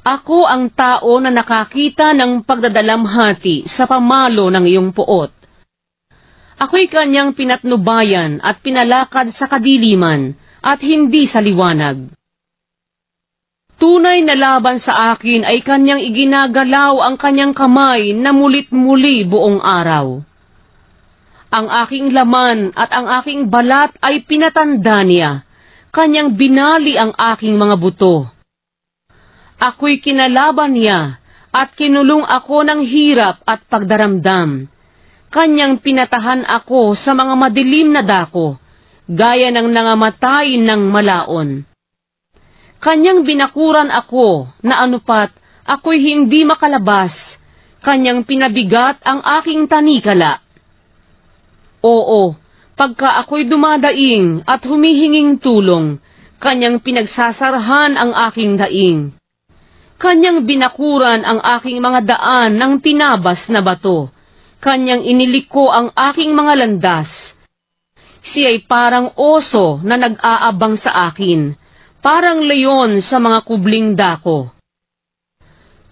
Ako ang tao na nakakita ng pagdadalamhati sa pamalo ng iyong puot. Ako'y kanyang pinatnubayan at pinalakad sa kadiliman at hindi sa liwanag. Tunay na laban sa akin ay kanyang iginagalaw ang kanyang kamay na mulit-muli buong araw. Ang aking laman at ang aking balat ay pinatanda niya, kanyang binali ang aking mga buto. Ako'y kinalaban niya at kinulong ako ng hirap at pagdaramdam. Kanyang pinatahan ako sa mga madilim na dako, gaya ng nangamatay ng malaon. Kanyang binakuran ako na anupat ako'y hindi makalabas, kanyang pinabigat ang aking tanikala. Oo, pagka ako'y dumadaing at humihinging tulong, kanyang pinagsasarahan ang aking daing. Kanyang binakuran ang aking mga daan ng tinabas na bato. Kanyang iniliko ang aking mga landas. Siya'y parang oso na nag-aabang sa akin, parang leon sa mga kubling dako.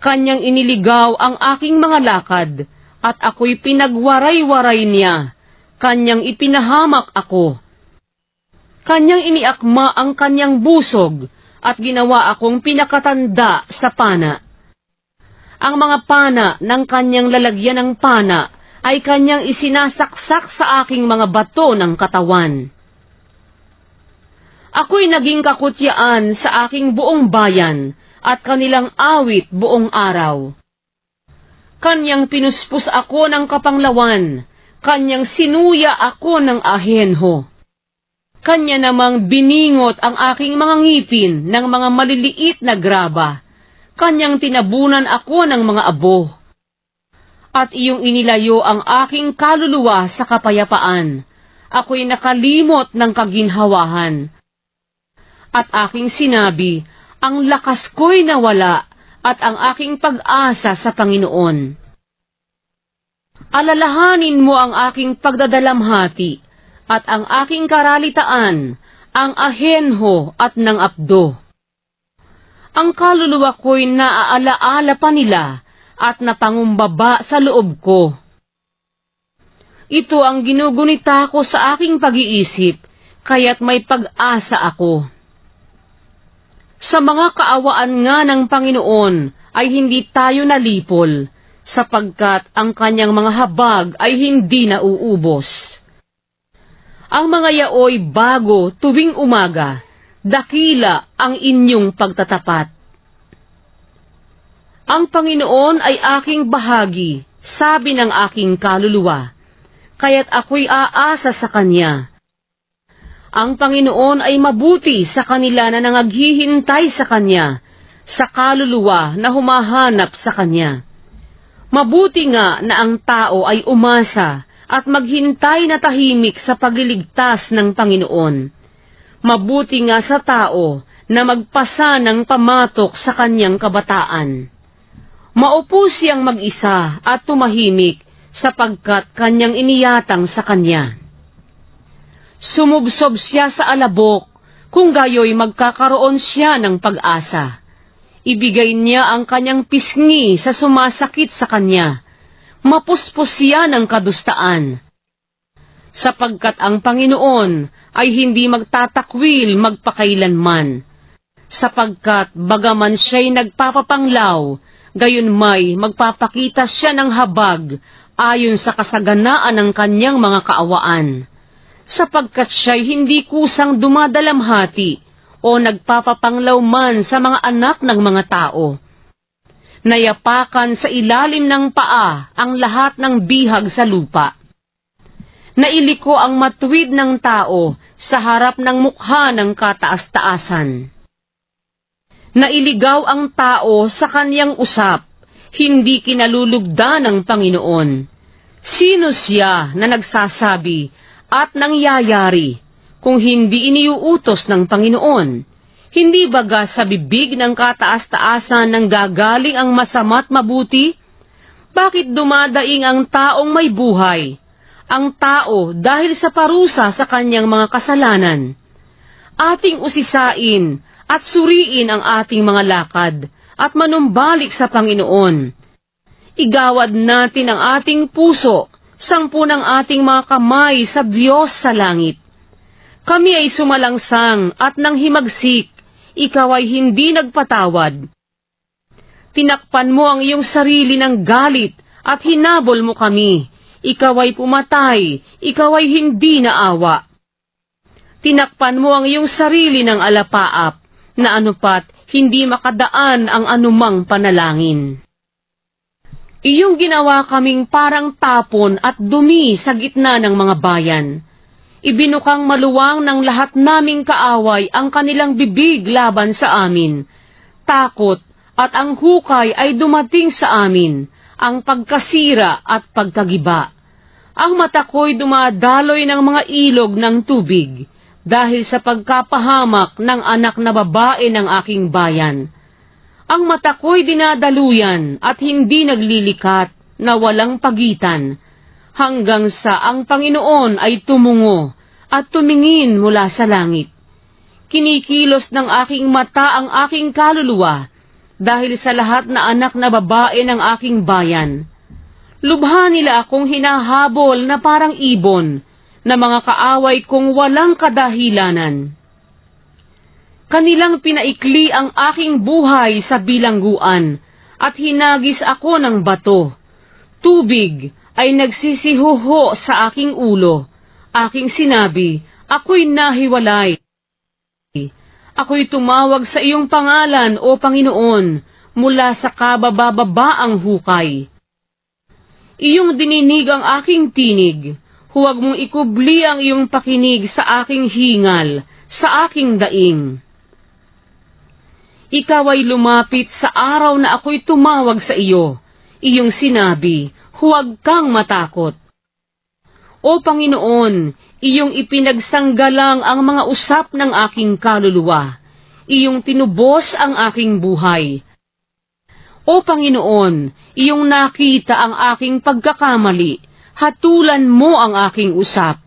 Kanyang iniligaw ang aking mga lakad, at ako'y pinagwaray-waray niya. Kanyang ipinahamak ako. Kanyang iniakma ang kanyang busog, at ginawa akong pinakatanda sa pana. Ang mga pana ng kanyang lalagyan ng pana ay kanyang isinasaksak sa aking mga bato ng katawan. Ako'y naging kakutyaan sa aking buong bayan at kanilang awit buong araw. Kanyang pinuspos ako ng kapanglawan, kanyang sinuya ako ng ahenho. Kanya namang biningot ang aking mga ngipin ng mga maliliit na graba. Kanyang tinabunan ako ng mga abo. At iyong inilayo ang aking kaluluwa sa kapayapaan. Ako'y nakalimot ng kaginhawahan. At aking sinabi, ang lakas ko'y nawala at ang aking pag-asa sa Panginoon. Alalahanin mo ang aking pagdadalamhati at ang aking karalitaan, ang ahenho at ng abdo. Ang kaluluwa ko'y naaalaala pa nila at napangumbaba sa loob ko. Ito ang ginugunita ko sa aking pag-iisip, kaya't may pag-asa ako. Sa mga kaawaan nga ng Panginoon ay hindi tayo nalipol, sapagkat ang kanyang mga habag ay hindi nauubos. Ang mga yaoy bago tuwing umaga, dakila ang inyong pagtatapat. Ang Panginoon ay aking bahagi, sabi ng aking kaluluwa, kaya't ako'y aasa sa Kanya. Ang Panginoon ay mabuti sa kanila na nangaghihintay sa Kanya, sa kaluluwa na humahanap sa Kanya. Mabuti nga na ang tao ay umasa at maghintay na tahimik sa pagliligtas ng Panginoon. Mabuti nga sa tao na magpasa ng pamatok sa kanyang kabataan. Maupo siyang mag-isa at tumahimik sapagkat kanyang iniyatang sa kanya. Sumubsob siya sa alabok, kung gayoy magkakaroon siya ng pag-asa. Ibigay niya ang kanyang pisngi sa sumasakit sa kanya. Mapuspos siya ng kadustaan. Sapagkat ang Panginoon ay hindi magtatakwil magpakailanman. Sapagkat bagaman siya'y nagpapapanglaw, gayon may magpapakita siya ng habag ayon sa kasaganaan ng kanyang mga kaawaan. Sapagkat siya'y hindi kusang dumadalamhati o nagpapapanglaw man sa mga anak ng mga tao. Nayapakan sa ilalim ng paa ang lahat ng bihag sa lupa. Nailiko ang matuwid ng tao sa harap ng mukha ng kataas-taasan. Nailigaw ang tao sa kaniyang usap, hindi kinalulugda ng Panginoon. Sino siya na nagsasabi at nangyayari kung hindi iniuutos ng Panginoon? Hindi baga sa bibig ng kataas-taasan nang gagaling ang masama't mabuti? Bakit dumadaing ang taong may buhay, ang tao dahil sa parusa sa kanyang mga kasalanan? Ating usisain at suriin ang ating mga lakad at manumbalik sa Panginoon. Igawad natin ang ating puso, sangpo ng ating mga kamay sa Diyos sa langit. Kami ay sumalangsang at nang himagsik, ikaw ay hindi nagpatawad. Tinakpan mo ang iyong sarili ng galit at hinabol mo kami. Ikaw ay pumatay, ikaw ay hindi naawa. Tinakpan mo ang iyong sarili ng alapaap, na anupat hindi makadaan ang anumang panalangin. Iyong ginawa kaming parang tapon at dumi sa gitna ng mga bayan. Ibinukang maluwang ng lahat naming kaaway ang kanilang bibig laban sa amin. Takot at ang hukay ay dumating sa amin, ang pagkasira at pagkagiba. Ang mata ko'y dumadaloy ng mga ilog ng tubig, dahil sa pagkapahamak ng anak na babae ng aking bayan. Ang mata ko'y dinadaluyan at hindi naglilikat na walang pagitan, hanggang sa ang Panginoon ay tumungo at tumingin mula sa langit. Kinikilos ng aking mata ang aking kaluluwa, dahil sa lahat na anak na babae ng aking bayan. Lubha nila akong hinahabol na parang ibon, na mga kaaway kong walang kadahilanan. Kanilang pinaikli ang aking buhay sa bilangguan, at hinagis ako ng bato. Tubig ay nagsisihuho sa aking ulo. Aking sinabi, ako'y nahiwalay. Ako'y tumawag sa iyong pangalan, O Panginoon, mula sa kabababaang hukay. Iyong dininig ang aking tinig. Huwag mong ikubli ang iyong pakinig sa aking hingal, sa aking daing. Ikaw ay lumapit sa araw na ako'y tumawag sa iyo. Iyong sinabi, huwag kang matakot. O Panginoon, iyong ipinagsanggalang ang mga usap ng aking kaluluwa. Iyong tinubos ang aking buhay. O Panginoon, iyong nakita ang aking pagkakamali. Hatulan mo ang aking usap.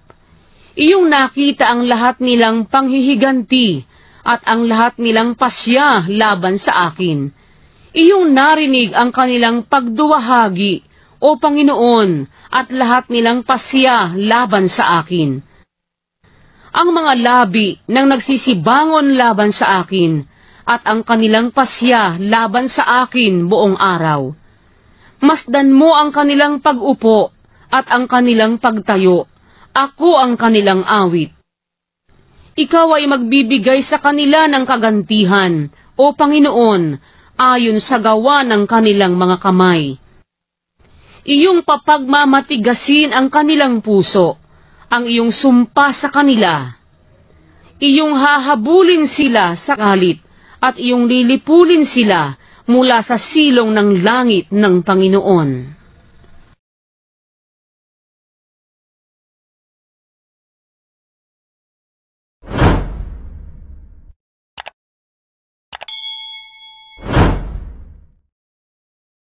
Iyong nakita ang lahat nilang panghihiganti at ang lahat nilang pasya laban sa akin. Iyong narinig ang kanilang pagduwahagi, O Panginoon, at lahat nilang pasya laban sa akin. Ang mga labi ng nagsisibangon laban sa akin, at ang kanilang pasya laban sa akin buong araw. Masdan mo ang kanilang pag-upo, at ang kanilang pagtayo, ako ang kanilang awit. Ikaw ay magbibigay sa kanila ng kagantihan, O Panginoon, ayon sa gawa ng kanilang mga kamay. Iyong papagmamatigasin ang kanilang puso, ang iyong sumpa sa kanila. Iyong hahabulin sila sa galit, at iyong lilipulin sila mula sa silong ng langit ng Panginoon.